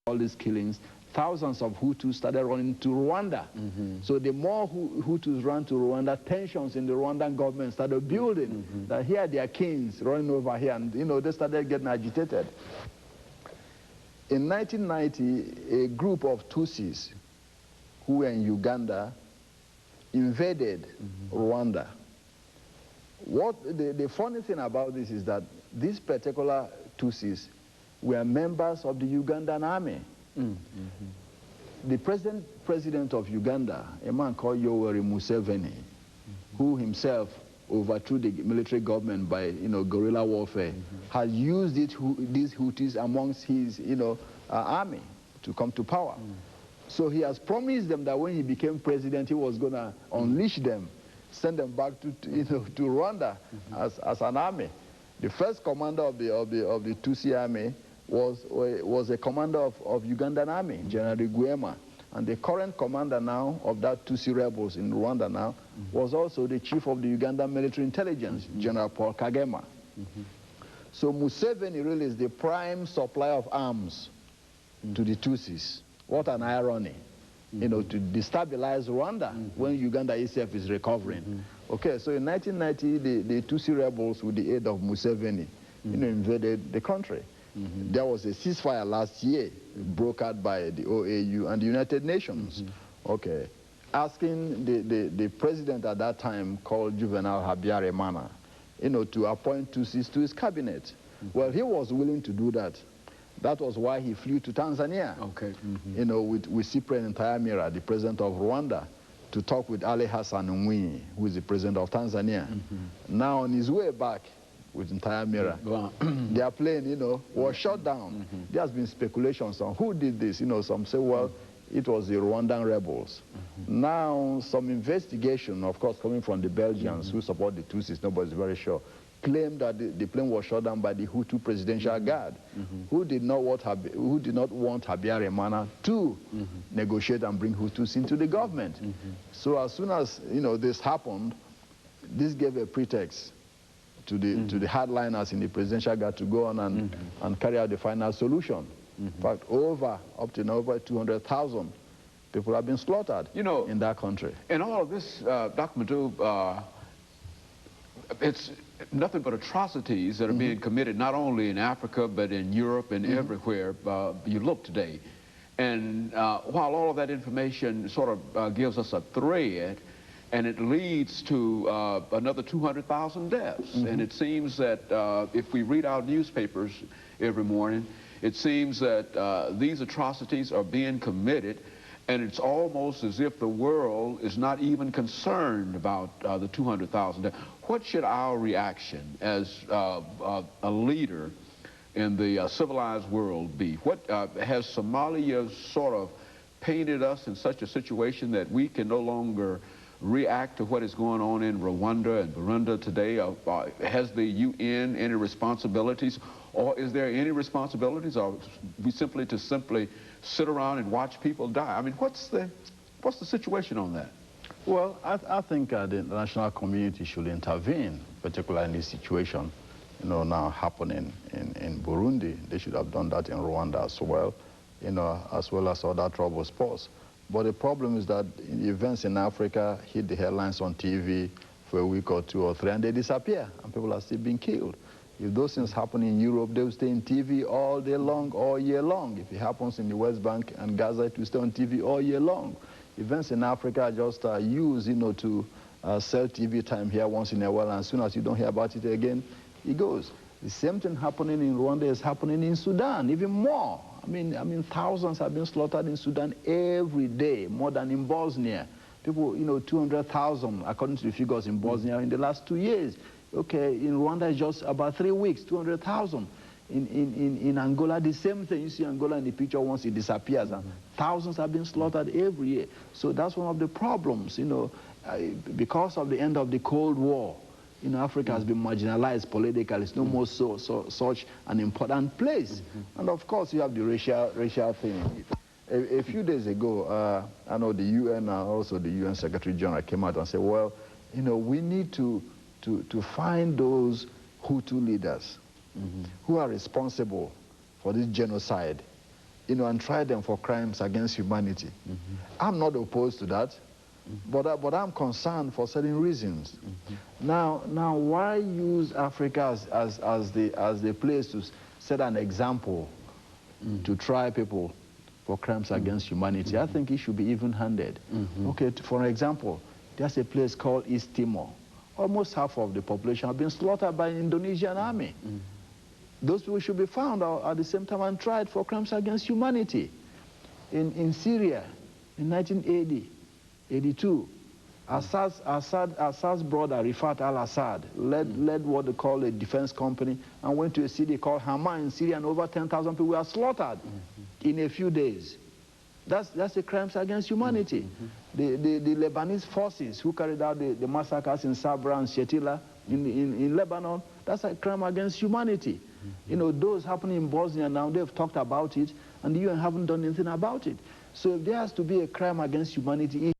all these killings, thousands of Hutus started running to Rwanda. So the more Hutus ran to Rwanda, tensions in the Rwandan government started building. That here there are kings running over here, and they started getting agitated. In 1990, a group of Tutsis who were in Uganda invaded Rwanda. The funny thing about this is that these particular Tutsis were members of the Ugandan army. The president of Uganda, a man called Yoweri Museveni, who himself overthrew the military government by guerrilla warfare, has used these Hutus amongst his army to come to power. So he has promised them that when he became president, he was going to unleash them, send them back to Rwanda as an army. The first commander of the Tutsi army was a commander of Ugandan army, General Guema. And the current commander now of that Tutsi rebels in Rwanda now was also the chief of the Ugandan military intelligence, General Paul Kagame. So Museveni really is the prime supplier of arms to the Tutsis. What an irony, to destabilize Rwanda when Uganda itself is recovering. Okay, so in 1990, the Tutsi rebels, with the aid of Museveni, invaded the country. There was a ceasefire last year brokered by the OAU and the United Nations, okay, asking the president at that time, called Juvenal Habyarimana, to appoint Tutsis to his cabinet. Well, he was willing to do that. That was why he flew to Tanzania, okay, with Cyprien Ntaryamira, the president of Rwanda, to talk with Ali Hassan Mwinyi, who is the president of Tanzania. Now, on his way back, with Ntaryamira, their plane, was shot down. There has been speculations on who did this. Some say, well, it was the Rwandan rebels. Now, some investigation, of course, coming from the Belgians who support the Tutsis, nobody's very sure, claimed that the plane was shot down by the Hutu presidential guard, who did not want Habyarimana to negotiate and bring Hutus into the government. So as soon as this happened, this gave a pretext to the hardliners in the presidential guard to go on and carry out the final solution. In fact, up to now, over 200,000 people have been slaughtered in that country. And all of this, Dr. Madu, it's nothing but atrocities that are being committed not only in Africa but in Europe and everywhere you look today. And while all of that information sort of gives us a thread, and it leads to another 200,000 deaths. And it seems that if we read our newspapers every morning, it seems that these atrocities are being committed, and it's almost as if the world is not even concerned about the 200,000 deaths. What should our reaction as a leader in the civilized world be? What has Somalia sort of painted us in such a situation that we can no longer react to what is going on in Rwanda and Burundi today? Has the UN any responsibilities, or is there any responsibilities, or we simply sit around and watch people die? I mean, what's the situation on that? Well, I think the international community should intervene, particularly in this situation, now happening in Burundi. They should have done that in Rwanda as well, as well as other trouble spots. But the problem is that events in Africa hit the headlines on TV for a week or two or three, and they disappear, and people are still being killed. If those things happen in Europe, they will stay on TV all day long, all year long. If it happens in the West Bank and Gaza, it will stay on TV all year long. Events in Africa are just used, to sell TV time here once in a while, and as soon as you don't hear about it again, it goes. The same thing happening in Rwanda is happening in Sudan, even more. I mean, thousands have been slaughtered in Sudan every day, more than in Bosnia. People, 200,000, according to the figures in Bosnia, in the last 2 years. Okay, in Rwanda, it's just about 3 weeks, 200,000. In Angola, the same thing. You see Angola in the picture once it disappears. And thousands have been slaughtered every year. So that's one of the problems, because of the end of the Cold War. Africa has been marginalized politically. It's no more such an important place. And of course, you have the racial thing. A few days ago, I know the UN and also the UN Secretary General came out and said, well, we need to find those Hutu leaders who are responsible for this genocide and try them for crimes against humanity. I'm not opposed to that, but I'm concerned for certain reasons. Now, why use Africa as the place to set an example to try people for crimes against humanity? I think it should be even-handed. Okay, for example, there's a place called East Timor. Almost half of the population have been slaughtered by the Indonesian army. Those people should be found at the same time and tried for crimes against humanity. In Syria, in 1980, 82, Assad's brother, Rifat al-Assad, led what they call a defense company and went to a city called Hama in Syria, and over 10,000 people were slaughtered in a few days. That's the crimes against humanity. The Lebanese forces who carried out the massacres in Sabra and Shetila in Lebanon, that's a crime against humanity. Those happening in Bosnia now, they've talked about it, and the UN haven't done anything about it. So if there has to be a crime against humanity,